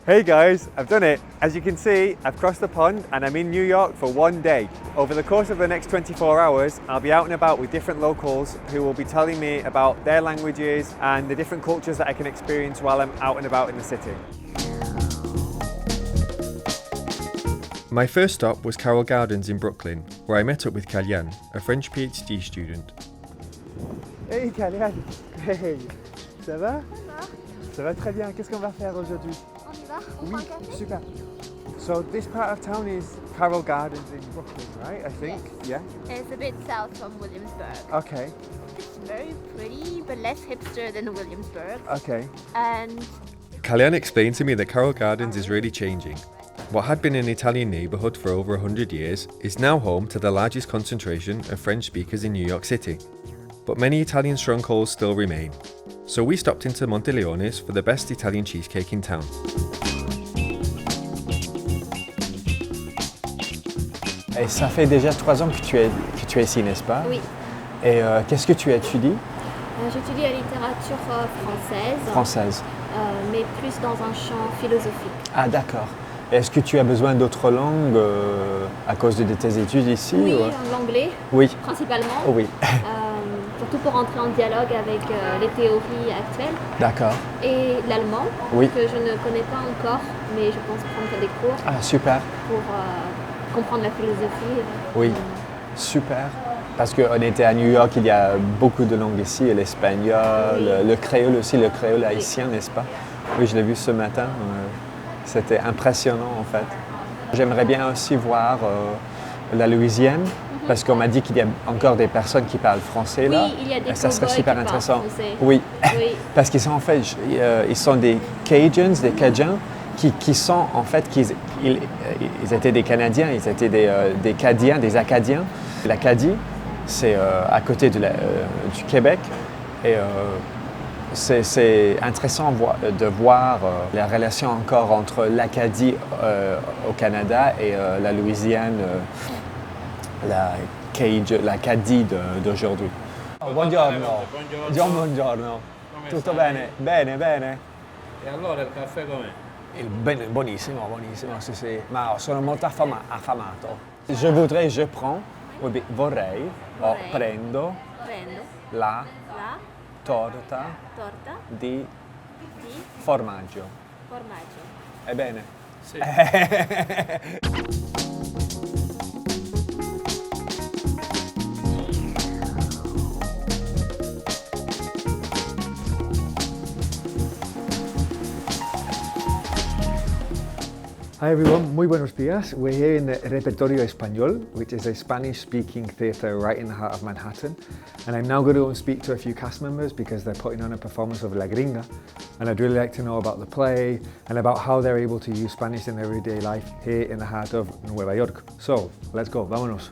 Hey guys, I've done it. As you can see, I've crossed the pond and I'm in New York for one day. Over the course of the next 24 hours, I'll be out and about with different locals who will be telling me about their languages and the different cultures that I can experience while I'm out and about in the city. My first stop was Carroll Gardens in Brooklyn, where I met up with Kalyan, a French PhD student. Hey Kalyan! Hey! Ça va? Ça va très bien. Qu'est-ce qu'on va faire aujourd'hui? On y va? On prend un café? Super. So this part of town is Carroll Gardens in Brooklyn, right? I think. Yes. Yeah. It's a bit south from Williamsburg. Okay. It's very pretty, but less hipster than Williamsburg. Okay. And Kalyan explained to me that Carroll Gardens is really changing. What had been an Italian neighbourhood for over 100 years is now home to the largest concentration of French speakers in New York City. But many Italian strongholds still remain. So we stopped into Monteleone's for the best Italian cheesecake in town. Et ça fait déjà 3 ans que tu es ici, n'est-ce pas? oui, Et qu'est-ce que tu étudies? j'étudie la littérature française, Française. Mais plus dans un champ philosophique. Ah d'accord. Est-ce que tu as besoin d'autres langues à cause de tes études ici? Oui, ou... l'anglais Oui. principalement. Oh, oui. Surtout pour entrer en dialogue avec les théories actuelles. D'accord. Et l'allemand, Oui. que je ne connais pas encore, mais je pense prendre des cours Ah super. pour comprendre la philosophie. Oui. Super. Parce qu'on était à New York, il y a beaucoup de langues ici, l'espagnol, Oui. le créole aussi, le créole Oui. haïtien, n'est-ce pas? Oui, je l'ai vu ce matin. C'était impressionnant en fait. J'aimerais bien aussi voir la Louisiane, parce qu'on m'a dit qu'il y a encore des personnes qui parlent français là. Oui, il y a des Et ça serait cow-boys super qui parlent intéressant. français. Oui, Oui. parce qu'ils sont en fait, ils sont des Cajuns, des Cajuns, qui sont en fait, ils étaient des Canadiens, ils étaient des Cadiens, des Acadiens. L'Acadie, c'est à côté du Québec. Et c'est intéressant de voir la relation encore entre l'Acadie au Canada et la Louisiane, l'Acadie d'aujourd'hui. Oh, buongiorno. Buongiorno. Tutto bene? Bene, bene. E allora il caffè com'è? Buonissimo, buonissimo, sì, sì. Ma sono molto affamato. Je prends, vorrei, prendo la La torta torta di di formaggio. formaggio. Ebbene. Sì. Hi everyone, muy buenos días. We're here in the Repertorio Español, which is a Spanish-speaking theatre right in the heart of Manhattan. And I'm now going to go and speak to a few cast members because they're putting on a performance of La Gringa. And I'd really like to know about the play and about how they're able to use Spanish in their everyday life here in the heart of Nueva York. So, let's go, vámonos.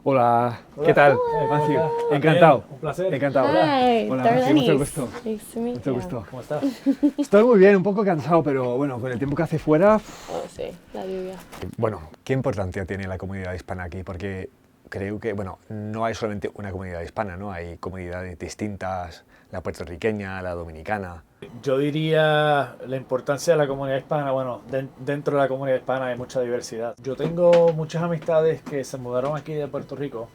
Hola, ¿qué tal? Matthew, encantado. Un placer. Encantado. Hi, Hola, Darlene. Matthew, mucho gusto. Nice to meet Mucho you. gusto. ¿Cómo estás? Estoy muy bien, un poco cansado, pero bueno, con el tiempo que hace fuera... Oh, sí, la lluvia. Bueno, ¿qué importancia tiene la comunidad hispana aquí? Porque creo que, bueno, no hay solamente una comunidad hispana, ¿no? Hay comunidades distintas, la puertorriqueña, la dominicana. Yo diría la importancia de la comunidad hispana. Bueno, dentro de la comunidad hispana hay mucha diversidad. Yo tengo muchas amistades que se mudaron aquí de Puerto Rico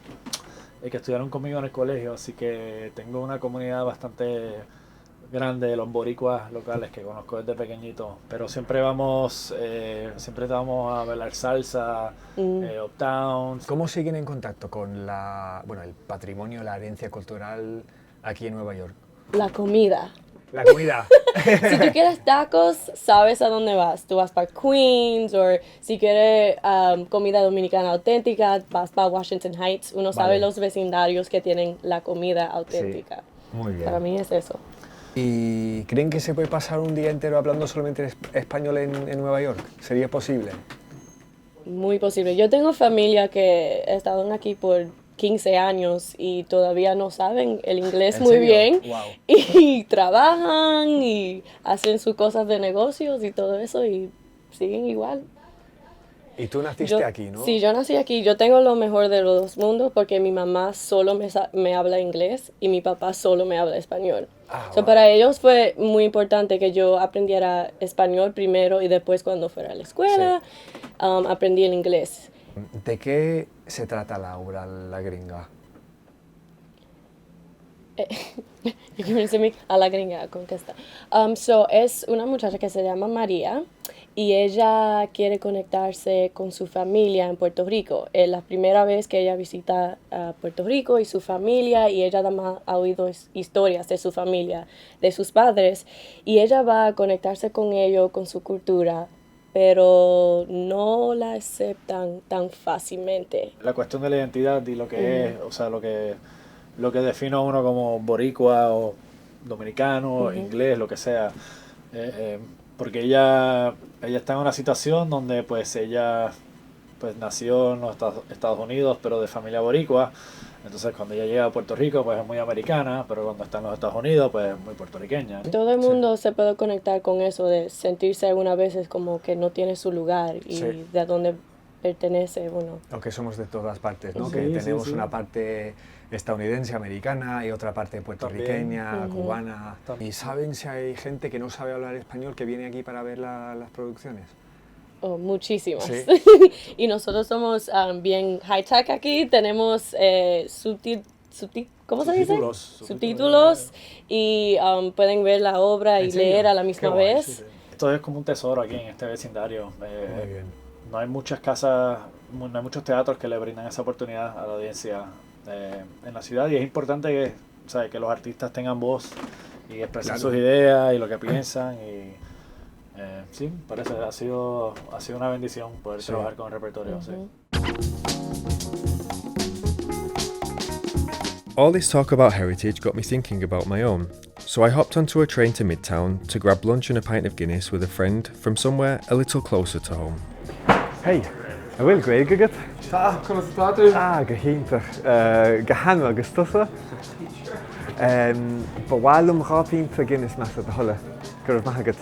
y que estudiaron conmigo en el colegio, así que tengo una comunidad bastante grande de los boricuas locales que conozco desde pequeñito. Pero siempre vamos a bailar salsa, uptowns. ¿Cómo siguen en contacto con el patrimonio, la herencia cultural aquí en Nueva York? La comida. La comida. Si tú quieres tacos, sabes a dónde vas. Tú vas para Queens, o si quieres comida dominicana auténtica, vas para Washington Heights. Uno sabe Vale. los vecindarios que tienen la comida auténtica. Muy bien. Para mí es eso. ¿Y creen que se puede pasar un día entero hablando solamente español en Nueva York? ¿Sería posible? Muy posible. Yo tengo familia que estaban aquí por 15 años y todavía no saben el inglés ¿En muy serio? bien. Wow. Y trabajan y hacen sus cosas de negocios y todo eso y siguen igual. Y tú naciste aquí, ¿no? Sí, yo nací aquí. Yo tengo lo mejor de los dos mundos porque mi mamá solo me habla inglés y mi papá solo me habla español. Para ellos fue muy importante que yo aprendiera español primero y después cuando fuera a la escuela aprendí el inglés. ¿De qué se trata Laura, la gringa? A la gringa contesta. Es una muchacha que se llama María y ella quiere conectarse con su familia en Puerto Rico. Es la primera vez que ella visita Puerto Rico y su familia, y ella además ha oído historias de su familia, de sus padres, y ella va a conectarse con ellos, con su cultura, pero no la aceptan tan fácilmente. La cuestión de la identidad y lo que es, o sea, lo que define a uno como boricua o dominicano, inglés, lo que sea. Porque ella está en una situación donde pues ella pues nació en los Estados Unidos, pero de familia boricua. Entonces cuando ella llega a Puerto Rico pues es muy americana, pero cuando está en los Estados Unidos pues es muy puertorriqueña. Todo el mundo se puede conectar con eso de sentirse algunas veces como que no tiene su lugar y de a dónde pertenece uno. O que somos de todas partes, ¿no? Sí, Que tenemos sí. una parte estadounidense, americana, y otra parte puertorriqueña, cubana. ¿Y saben si hay gente que no sabe hablar español que viene aquí para ver las producciones? Oh, muchísimas. Sí. Y nosotros somos bien high-tech aquí, tenemos ¿cómo se dice? Subtítulos y pueden ver la obra y leer a la misma vez. Sí. Esto es como un tesoro aquí en este vecindario. Muy bien. No hay muchas casas, no hay muchos teatros que le brindan esa oportunidad a la audiencia en la ciudad, y es importante que, o sea, que los artistas tengan voz y expresen sus ideas y lo que piensan. Y sí, parece ha sido una bendición poder trabajar con el repertorio. Sí. All this talk about heritage got me thinking about my own, so I hopped onto a train to Midtown to grab lunch and a pint of Guinness with a friend from somewhere a little closer to home. Hey, a bhfuil gréig agad? Tá, chun tá tú. Go hinnta. Go hanma agus tusa. Ba bhhailm rápínta Guinness measa a thola. Gur maith agad.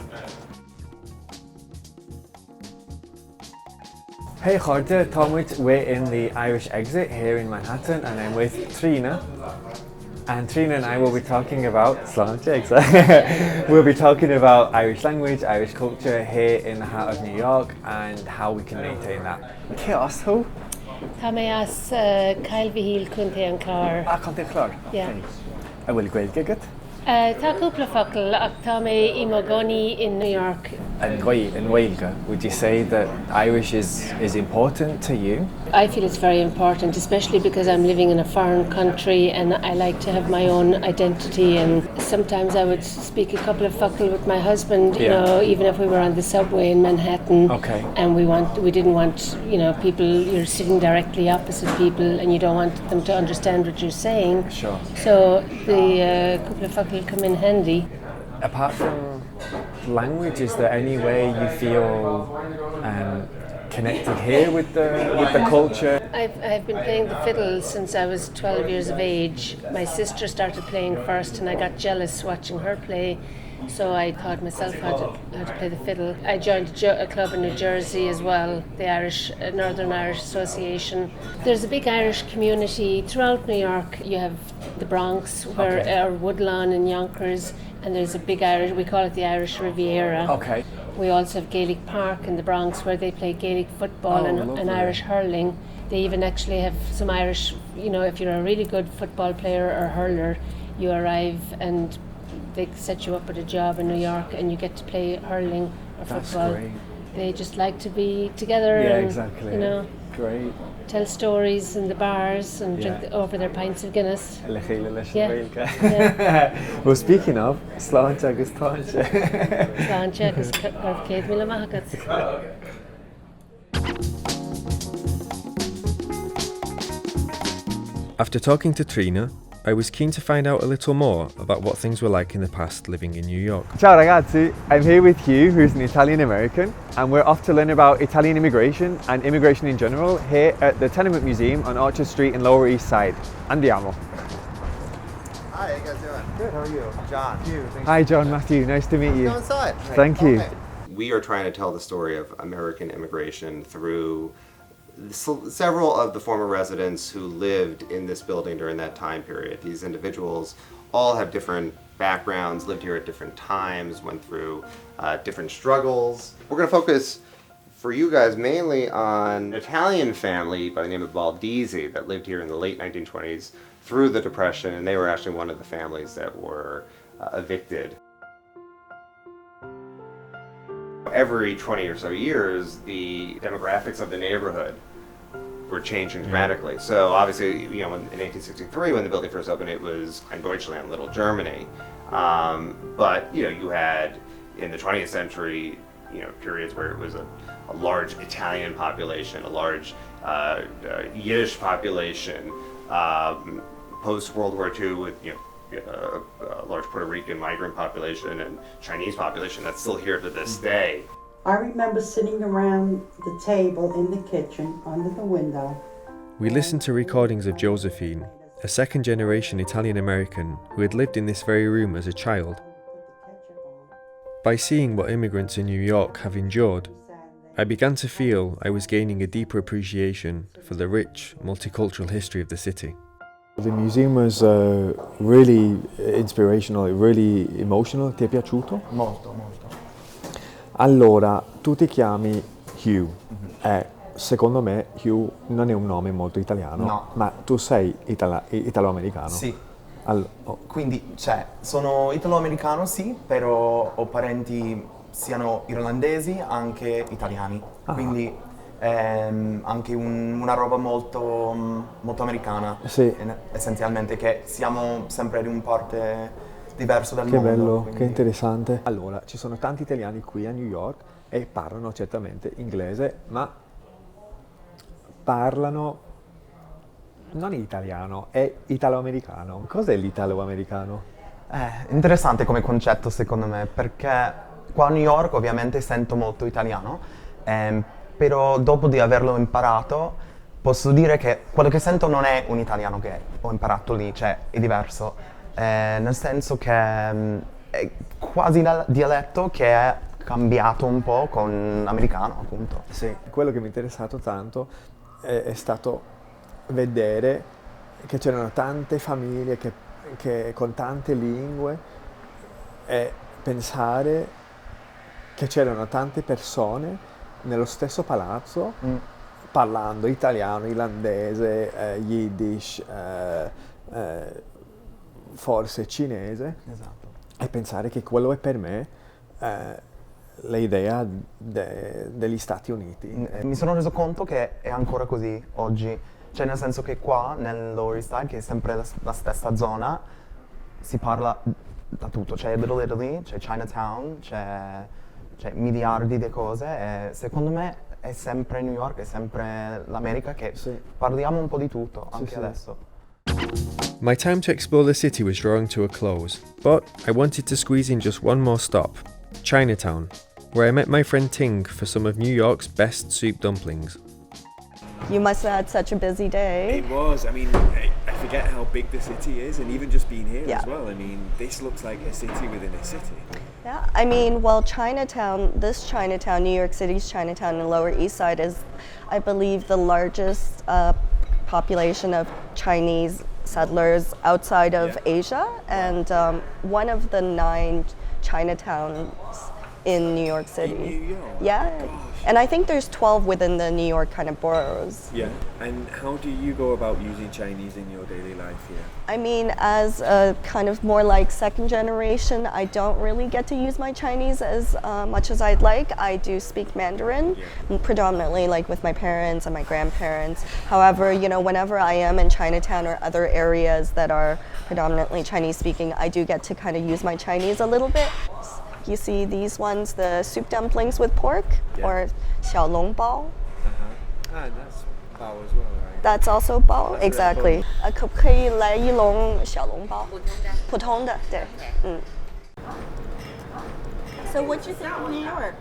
Hey Chorda, Tomwit, we're in the Irish exit here in Manhattan, and I'm with Trina. And Trina and I will be talking about we'll be talking about Irish language, Irish culture here in the heart of New York, and how we can maintain that. Chaos ho? Tá mé as cailmhíl chunta an chlár. Conte clar. Yeah. I will go get. Tá cúpla focail ach tá mé i Mogoni in New York. And in Gaeilge, would you say that Irish is important to you? I feel it's very important, especially because I'm living in a foreign country and I like to have my own identity, and sometimes I would speak a couple of focail with my husband, you know, even if we were on the subway in Manhattan. Okay. And we didn't want, you know, people, you're sitting directly opposite people and you don't want them to understand what you're saying. Sure. So the couple of focail come in handy. Apart from language, is there any way you feel connected here with the culture? I've been playing the fiddle since I was 12 years of age. My sister started playing first and I got jealous watching her play, so I taught myself how to play the fiddle. I joined a club in New Jersey as well, the Northern Irish Association. There's a big Irish community throughout New York. You have the Bronx, where Woodlawn and Yonkers, and there's a big Irish, we call it the Irish Riviera. Okay. We also have Gaelic Park in the Bronx, where they play Gaelic football and Irish hurling. They even actually have some Irish, you know, if you're a really good football player or hurler, you arrive and they set you up with a job in New York and you get to play hurling or football. That's great. They just like to be together and, exactly. you know, great. tell stories in the bars and drink over their pints of Guinness. Well, speaking of, sláinte agus táinte. Sláinte agus corb céad míle maith agat. After talking to Trina, I was keen to find out a little more about what things were like in the past living in New York. Ciao ragazzi, I'm here with Hugh, who's an Italian American, and we're off to learn about Italian immigration and immigration in general here at the Tenement Museum on Orchard Street in Lower East Side. Andiamo. Hi, how you guys doing? Good, how are you? John. Hi John, Matthew, nice to meet you. Go inside. Thank you. we are trying to tell the story of American immigration through several of the former residents who lived in this building during that time period. These individuals all have different backgrounds, lived here at different times, went through different struggles. We're going to focus for you guys mainly on an Italian family by the name of Baldizzi that lived here in the late 1920s through the Depression, and they were actually one of the families that were evicted. Every 20 or so years, the demographics of the neighborhood were changing dramatically. So obviously, in 1863, when the building first opened, it was Klein Deutschland, Little Germany. But you had in the 20th century, periods where it was a large Italian population, a large Yiddish population. Post World War II, with a large Puerto Rican migrant population and Chinese population that's still here to this day. I remember sitting around the table in the kitchen under the window. We listened to recordings of Josephine, a second-generation Italian-American who had lived in this very room as a child. By seeing what immigrants in New York have endured, I began to feel I was gaining a deeper appreciation for the rich, multicultural history of the city. The museum was really inspirational, really emotional. Ti è piaciuto? Molto, molto. Allora, tu ti chiami Hugh. Secondo me Hugh non è un nome molto italiano, no. Ma tu sei italo-americano. Sì. Quindi, sono italo-americano, sì, però ho parenti siano irlandesi, anche italiani. Quindi anche una roba molto americana, sì. Essenzialmente, che siamo sempre di un parte diverso dal mondo. Che bello, quindi... che interessante. Allora, ci sono tanti italiani qui a New York e parlano certamente inglese, ma parlano non italiano, è italo-americano. Cos'è l'italo-americano? Interessante come concetto, secondo me, perché qua a New York ovviamente sento molto italiano, però dopo di averlo imparato posso dire che quello che sento non è un italiano che ho imparato lì, è diverso, nel senso che è quasi il dialetto che è cambiato un po' con l'americano, appunto. Sì, quello che mi è interessato tanto è stato vedere che c'erano tante famiglie che con tante lingue e pensare che c'erano tante persone nello stesso palazzo parlando italiano, irlandese, yiddish, forse cinese. Esatto. E pensare che quello è per me l'idea degli Stati Uniti. Mi sono reso conto che è ancora così oggi, nel senso che qua nel Lower East Side, che è sempre la stessa zona, si parla da tutto, c'è Little Italy, c'è Chinatown, c'è miliardi di cose e secondo me è sempre New York, è sempre l'America che parliamo un po' di tutto, anche adesso. My time to explore the city was drawing to a close, but I wanted to squeeze in just one more stop, Chinatown, where I met my friend Ting for some of New York's best soup dumplings. You must have had such a busy day. It was. I mean, I forget how big the city is, and even just being here as well. I mean, this looks like a city within a city. Yeah, I mean, well, Chinatown, this Chinatown, New York City's Chinatown in the Lower East Side is, I believe, the largest population of Chinese settlers outside of Asia, and one of the 9 Chinatowns in New York City. In New York? Yeah. Gosh. And I think there's 12 within the New York kind of boroughs. Yeah. And how do you go about using Chinese in your daily life here? I mean, as a kind of more like second generation, I don't really get to use my Chinese as much as I'd like. I do speak Mandarin, predominantly like with my parents and my grandparents. However, whenever I am in Chinatown or other areas that are predominantly Chinese speaking, I do get to kind of use my Chinese a little bit. You see these ones, the soup dumplings with pork, or 小笼包. And that's bao as well, right? That's also bao, exactly. 可不可以来一笼小笼包？普通的，对，So what do you think of New York?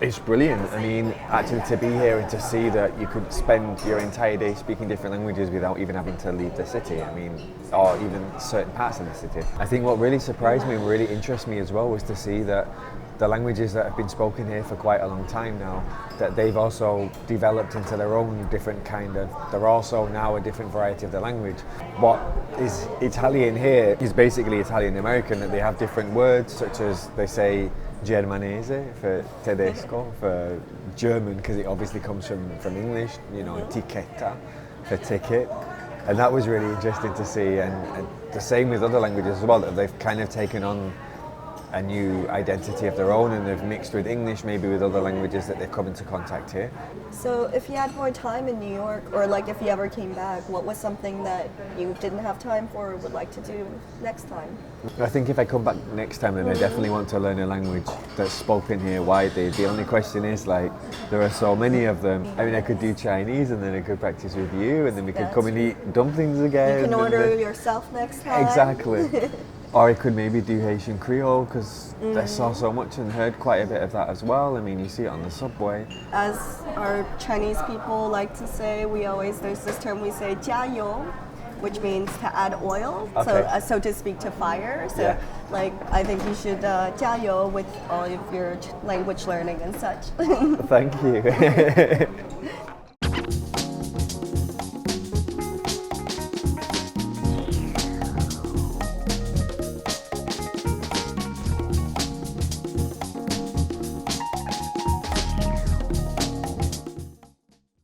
It's brilliant. I mean, actually to be here and to see that you could spend your entire day speaking different languages without even having to leave the city, I mean, or even certain parts of the city. I think what really surprised me and really interested me as well was to see that the languages that have been spoken here for quite a long time now, that they've also developed into their own different kind of, they're also now a different variety of the language. What is Italian here is basically Italian American, that they have different words, such as they say Germanese for tedesco, for German, because it obviously comes from English, you know, etichetta for ticket. And that was really interesting to see, and the same with other languages as well, that they've kind of taken on a new identity of their own, and they've mixed with English, maybe with other languages that they've come into contact here. So if you had more time in New York, or like if you ever came back, what was something that you didn't have time for or would like to do next time? I think if I come back next time, then I definitely want to learn a language that's spoken here widely. The only question is, like, there are so many of them. I mean, I could do Chinese, and then I could practice with you, and then we could come and eat dumplings again. You can order yourself next time. Exactly. Or I could maybe do Haitian Creole, because I saw so much and heard quite a bit of that as well. I mean, you see it on the subway. As our Chinese people like to say, there's this term we say, 加油, which means to add oil, okay. so to speak, to fire. So, yeah. like, I think you should 加油 with all of your language learning and such. Thank you.